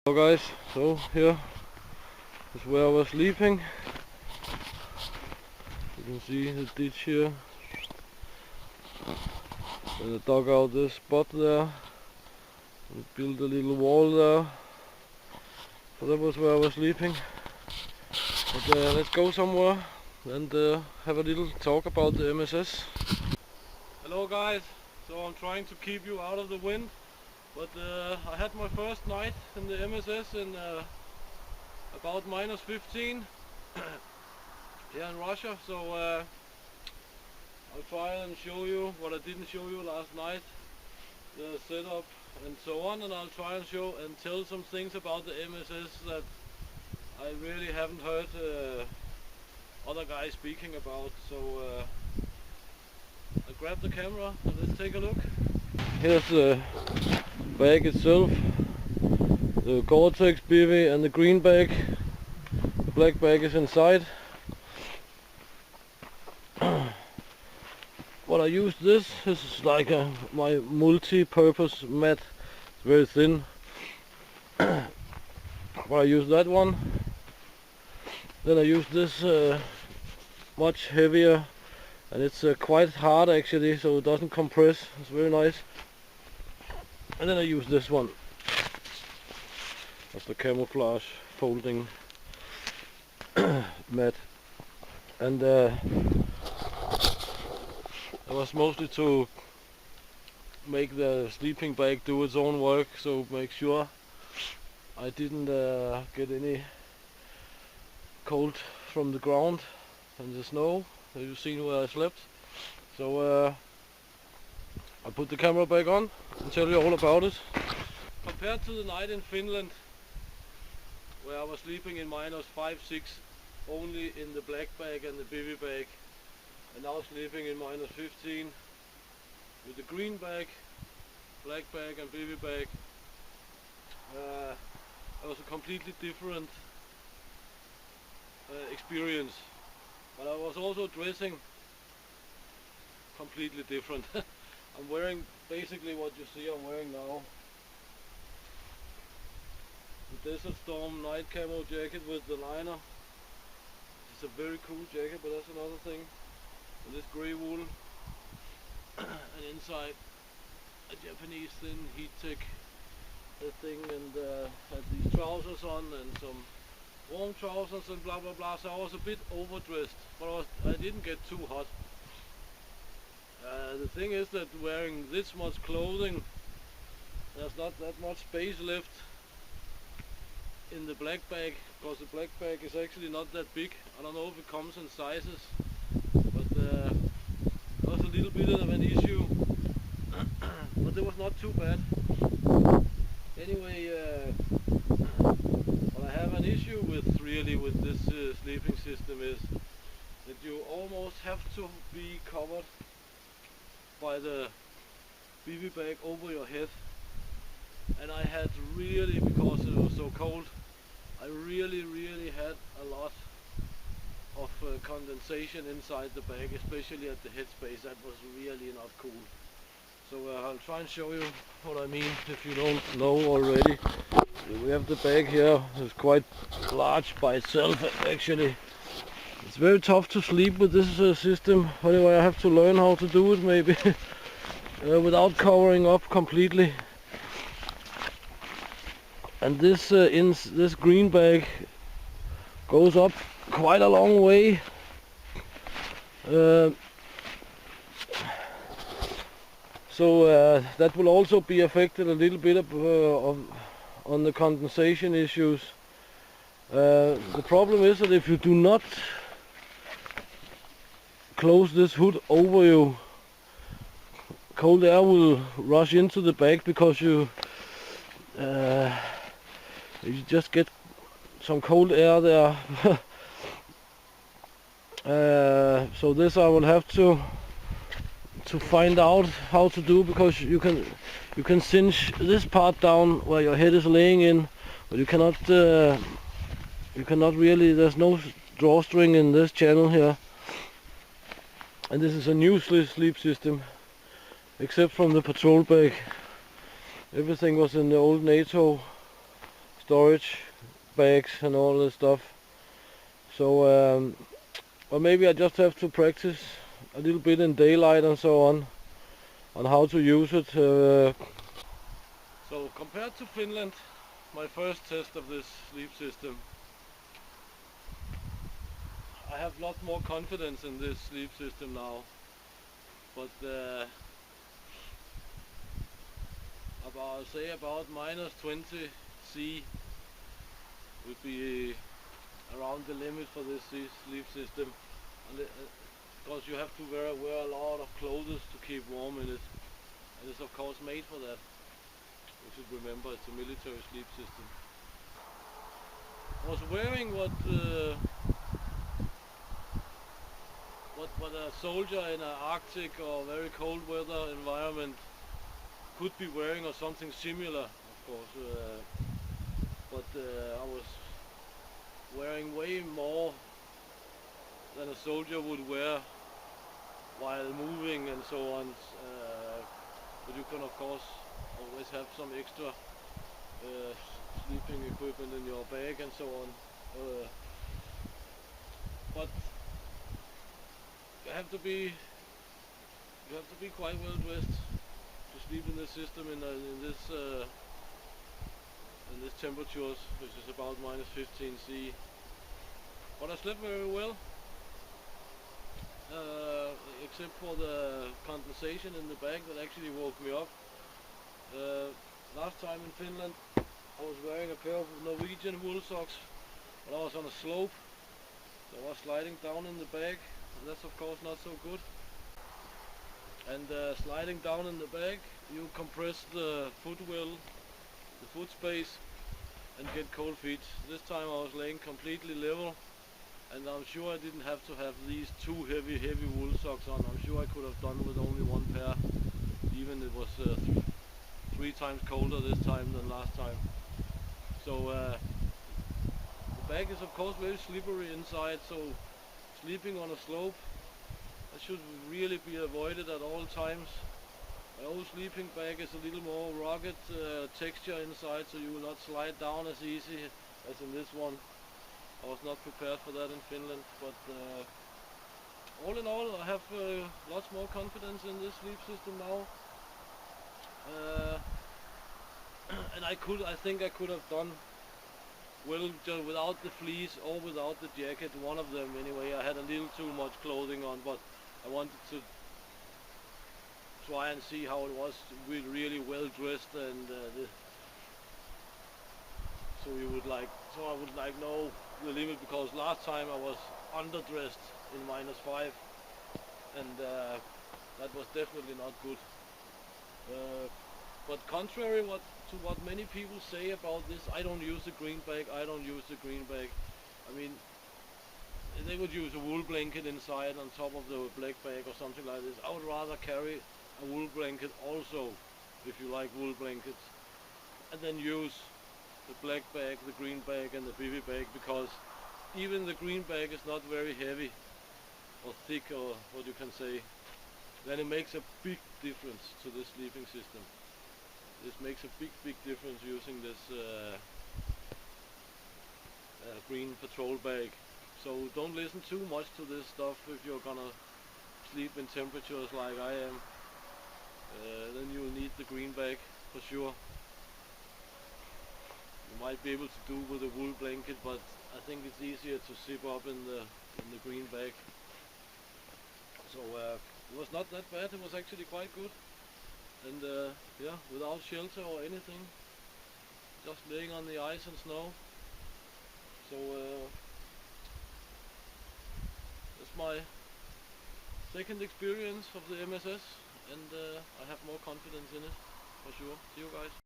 Hello guys, so here is where I was sleeping. You can see the ditch here, and I dug out this spot there and built a little wall there. So that was where I was sleeping. But let's go somewhere and have a little talk about the MSS. Hello guys, so I'm trying to keep you out of the wind, but I had my first night in the MSS in about -15 here in Russia, so I'll try and show you what I didn't show you last night, the setup and so on, and I'll try and show and tell some things about the MSS that I really haven't heard other guys speaking about. So I'll grab the camera and let's take a look. Here's the bag itself, the Gore-Tex bivy and the green bag. The black bag is inside. What I use this is like my multi-purpose mat. It's very thin. But I use that one. Then I use this much heavier, and it's quite hard actually, so it doesn't compress. It's very nice. And then I use this one. That's the camouflage folding mat. And it was mostly to make the sleeping bag do its own work, so make sure I didn't get any cold from the ground and the snow. You've seen where I slept. So I'll put the camera back on and tell you all about it. Compared to the night in Finland, where I was sleeping in -5, -6 only in the black bag and the bivy bag, and now sleeping in -15 with the green bag, black bag and bivy bag, it was a completely different experience. But I was also dressing completely different. I'm wearing basically what you see I'm wearing now. The Desert Storm night camo jacket with the liner. It's a very cool jacket, but that's another thing. And this grey wool, and inside a Japanese thin heat tech thing, and had these trousers on and some warm trousers and blah blah blah. So I was a bit overdressed, but I didn't get too hot. The thing is that wearing this much clothing, there's not that much space left in the black bag, because the black bag is actually not that big. I don't know if it comes in sizes, but that was a little bit of an issue. But it was not too bad. Anyway, what I have an issue with really with this sleeping system is that you almost have to be covered by the bivy bag over your head, and I had really, because it was so cold, I really had a lot of condensation inside the bag, especially at the headspace. That was really not cool. So I'll try and show you what I mean if you don't know already. We have the bag here. It's quite large by itself actually. It's very tough to sleep with this system. Anyway, I have to learn how to do it maybe without covering up completely. And this green bag goes up quite a long way. So that will also be affected a little bit on the condensation issues. The problem is that if you do not close this hood over you, cold air will rush into the bag, because you just get some cold air there. So this I will have to find out how to do, because you can cinch this part down where your head is laying in, but you cannot really. There's no drawstring in this channel here, and this is a new sleep system, except from the patrol bag. Everything was in the old NATO storage bags and all this stuff. So, well, maybe I just have to practice a little bit in daylight and so on how to use it. So compared to Finland, my first test of this sleep system, I have a lot more confidence in this sleep system now. But about minus 20 C would be around the limit for this sleep system. Because you have to wear a lot of clothes to keep warm in it. And it's of course made for that. You should remember it's a military sleep system. I was wearing what a soldier in an Arctic or very cold weather environment could be wearing, or something similar, of course. But I was wearing way more than a soldier would wear while moving and so on. But you can of course always have some extra sleeping equipment in your bag and so on. But you have to be quite well dressed to sleep in this system in this temperatures, which is about minus 15 C. But I slept very well, except for the condensation in the bag that actually woke me up. Last time in Finland I was wearing a pair of Norwegian wool socks, but I was on a slope, so I was sliding down in the bag, and that's of course not so good. And sliding down in the bag, you compress the footwell, the foot space, and get cold feet. This time I was laying completely level, and I'm sure I didn't have to have these two heavy wool socks on. I'm sure I could have done with only one pair, even it was 3 times colder this time than last time. So the bag is of course very slippery inside, so sleeping on a slope, that should really be avoided at all times. My old sleeping bag is a little more rugged texture inside, so you will not slide down as easy as in this one. I was not prepared for that in Finland, but all in all I have lots more confidence in this sleep system now. And I think I could have done well just without the fleece or without the jacket, one of them anyway. I had a little too much clothing on, but I wanted to try and see how it was with really well dressed, and so I would like know the limit, because last time I was underdressed in minus 5, and that was definitely not good. But contrary to what many people say about this, I don't use the green bag. I mean, they would use a wool blanket inside on top of the black bag or something like this. I would rather carry a wool blanket also, if you like wool blankets, and then use the black bag, the green bag and the bivy bag, because even the green bag is not very heavy or thick, or what you can say. Then it makes a big difference to the sleeping system. This makes a big difference using this green patrol bag. So don't listen too much to this stuff if you're gonna sleep in temperatures like I am. Then you'll need the green bag for sure. You might be able to do with a wool blanket, but I think it's easier to zip up in the green bag. So it was not that bad. It was actually quite good. And yeah, without shelter or anything, just laying on the ice and snow. So that's my second experience of the MSS, and I have more confidence in it for sure. See you guys.